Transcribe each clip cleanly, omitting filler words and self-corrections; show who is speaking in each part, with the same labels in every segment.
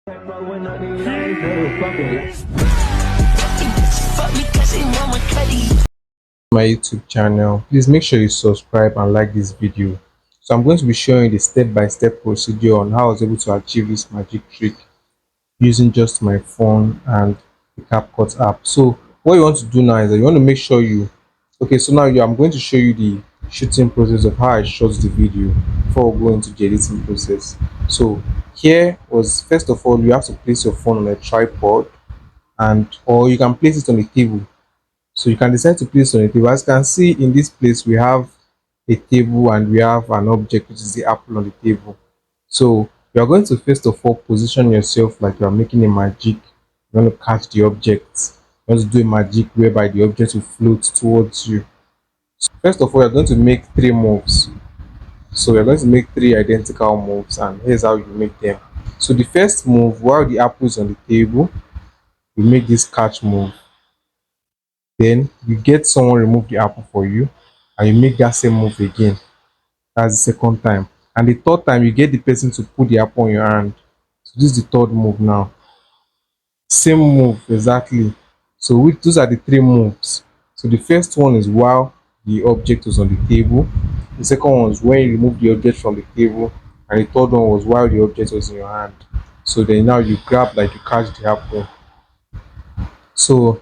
Speaker 1: My YouTube channel, please make sure you subscribe and like this video. So I'm going to be showing the step-by-step procedure on how I was able to achieve this magic trick using just my phone and the Capcut app. So what you want to do now is that you want to make sure so now I'm going to show you the shooting process of how I shot the video before we go into the editing process. So here was, first of all, you have to place your phone on a tripod, and or you can place it on a table. So you can decide to place on a table. As you can see in this place, we have a table and we have an object, which is the apple on the table. So you are going to first of all position yourself like you are making a magic. You want to catch the object. You want to do a magic whereby the object will float towards you. So first of all, you're going to make 3 moves. So we're going to make 3 identical moves, and here's how you make them. So the first move, while the apple is on the table, you make this catch move. Then you get someone remove the apple for you, and you make that same move again. That's the second time. And the third time, you get the person to put the apple on your hand. So this is the third move now. Same move exactly. So those are the 3 moves. So the first one is while the object was on the table. The second one was when you remove the object from the table, and the third one was while the object was in your hand. So then now you grab, like you catch the apple. So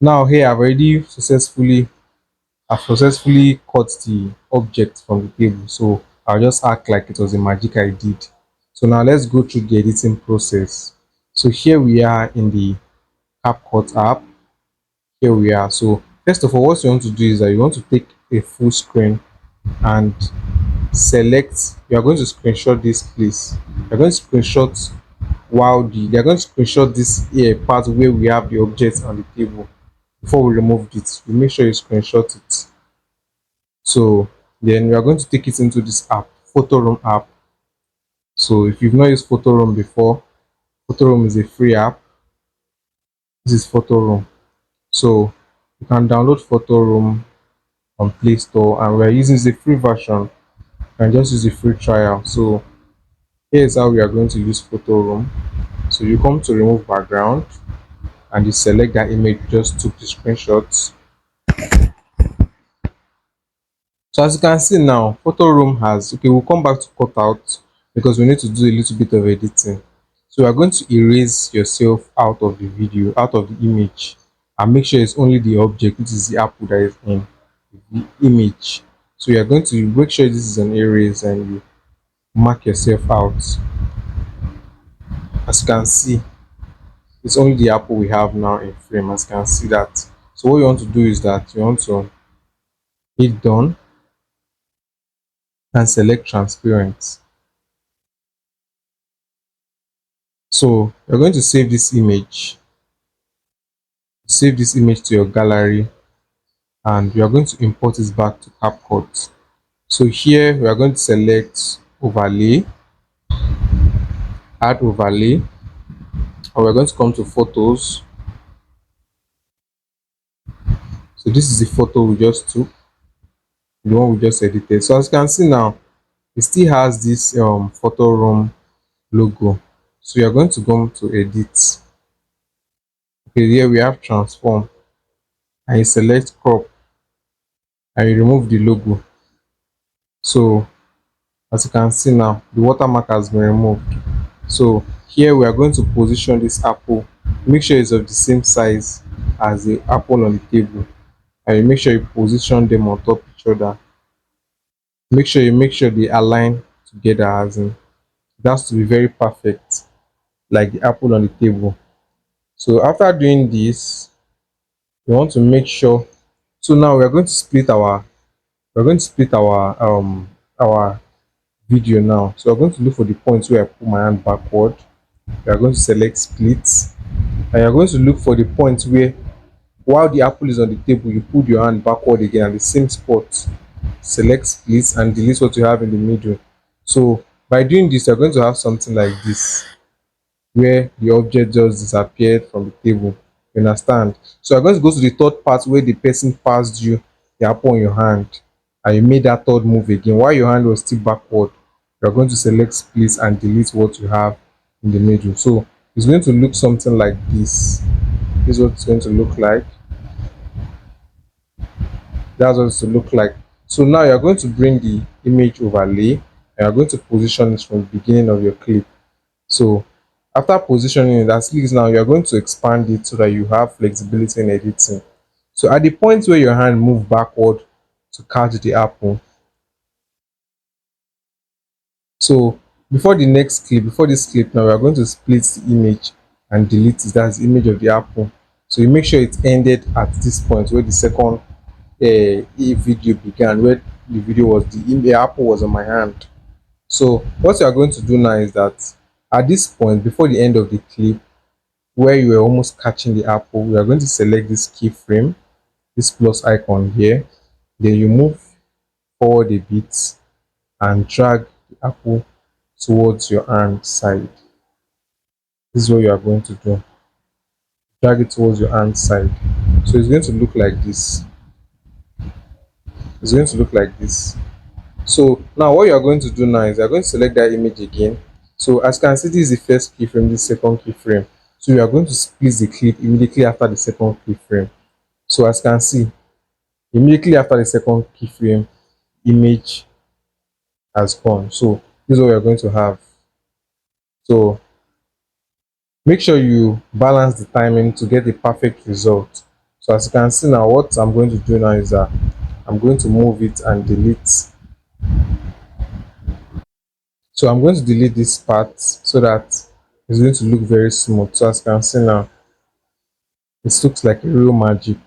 Speaker 1: now here I've successfully cut the object from the table. So I'll just act like it was a magic I did. So now let's go through the editing process. So here we are in the CapCut app. Here we are. So first of all, what you want to do is that you want to take a full screen and you are going to screenshot this place. You're going to screenshot they're going to screenshot this here part where we have the object on the table. Before we remove it, we make sure you screenshot it. So then we are going to take it into this app, Photoroom app. So if you've not used Photoroom before, Photoroom is a free app. This is Photoroom. So you can download Photoroom on Play Store, and we're using the free version. You can just use the free trial. So here's how we are going to use Photoroom. So you come to remove background, and you select that image you just took the screenshots. So as you can see now, Photoroom has, we'll come back to cutout because we need to do a little bit of editing. So we are going to erase yourself out of the video, out of the image, and make sure it's only the object, which is the apple, that is in the image. So you are going to make sure this is an erase, and you mark yourself out. As you can see, it's only the apple we have now in frame. As you can see that. So what you want to do is that you want to hit done and select transparent. So you're going to save this image to your gallery, and you are going to import it back to CapCut. So here we are going to select overlay, add overlay, and we're going to come to photos. So this is the photo we just took, the one we just edited. So as you can see now, it still has this Photoroom logo. So you're going to go to edit. Okay, here we have transform, and you select crop, and you remove the logo. So as you can see now, the watermark has been removed. So here we are going to position this apple. Make sure it's of the same size as the apple on the table, and you make sure you position them on top of each other. Make sure they align together, as in it has to be very perfect, like the apple on the table. So after doing this, we want to make sure. So now we're going to split our video now. So we're going to look for the points where I put my hand backward. We are going to select split, and you're going to look for the point where, while the apple is on the table, you put your hand backward again at the same spot. Select split and delete what you have in the middle. So by doing this, you're going to have something like this, where the object just disappeared from the table. You understand? So you're going to go to the third part where the person passed you the apple on your hand, and you made that third move again while your hand was still backward. You're going to select split and delete what you have in the middle. So it's going to look something like this. This is what it's going to look like. That's what it's to look like. So now you're going to bring the image overlay and you're going to position it from the beginning of your clip. So after positioning it, as least now you're going to expand it so that you have flexibility in editing. So at the point where your hand move backward to catch the apple, so before the next clip, before this clip now, we are going to split the image and delete it. That's the image of the apple. So you make sure it ended at this point where the second video began, where the video was the apple was on my hand. So what you are going to do now is that at this point, before the end of the clip, where you were almost catching the apple, we are going to select this keyframe, this plus icon here. Then you move forward a bit and drag the apple towards your hand side. This is what you are going to do. Drag it towards your hand side. So it's going to look like this. It's going to look like this. So now what you are going to do now is you are going to select that image again. So as you can see, this is the first keyframe, this second keyframe. So you are going to split the clip immediately after the second keyframe. So as you can see, immediately after the second keyframe, image has gone. So this is what we are going to have. So make sure you balance the timing to get the perfect result. So as you can see now, what I'm going to do now is that I'm going to move it and delete. So I'm going to delete this part so that it's going to look very smooth. So as you can see now, it looks like a real magic.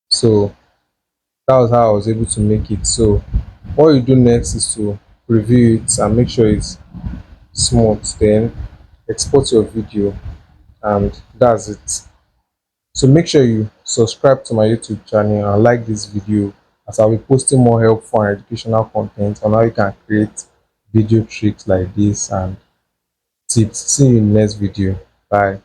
Speaker 1: So that was how I was able to make it. So what you do next is to review it and make sure it's smooth. Then export your video, and that's it. So make sure you subscribe to my YouTube channel and like this video, as I'll be posting more helpful and educational content on how you can create video tricks like this and tips. See you in the next video. Bye.